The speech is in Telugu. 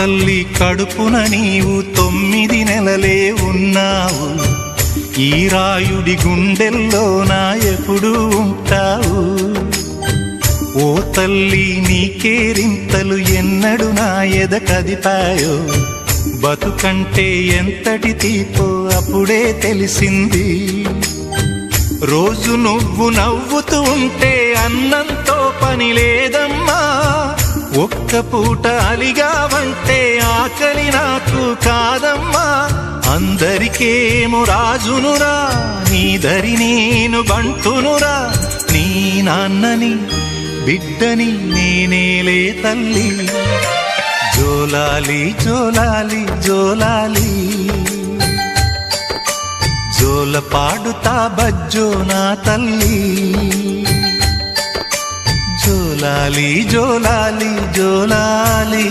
తల్లి కడుపున నీవు 9 నెలలే ఉన్నావు. ఈ రాయుడి గుండెల్లోన ఎప్పుడు ఉంటావు. ఓ తల్లి నీ కేరింతలు ఎన్నడు నా ఎద కదిపాయో. బతుకంటే ఎంతటి తీపో అప్పుడే తెలిసింది. రోజు నువ్వు నవ్వుతూ ఉంటే అన్నంతో పని లేదమ్మా. ఒక్క పూట అలిగావంటే ఆకలి నాకు కాదమ్మా. అందరికేమో రాజునురా, నీ దరి నేను బంటునురా. నీ నాన్నని బిడ్డని నేనేలే తల్లి. జోలాలి జోలాలి జోలాలి, జోల పాడుతా బజ్జో నా తల్లి. జోలాలి జోలాలి జోలాలి.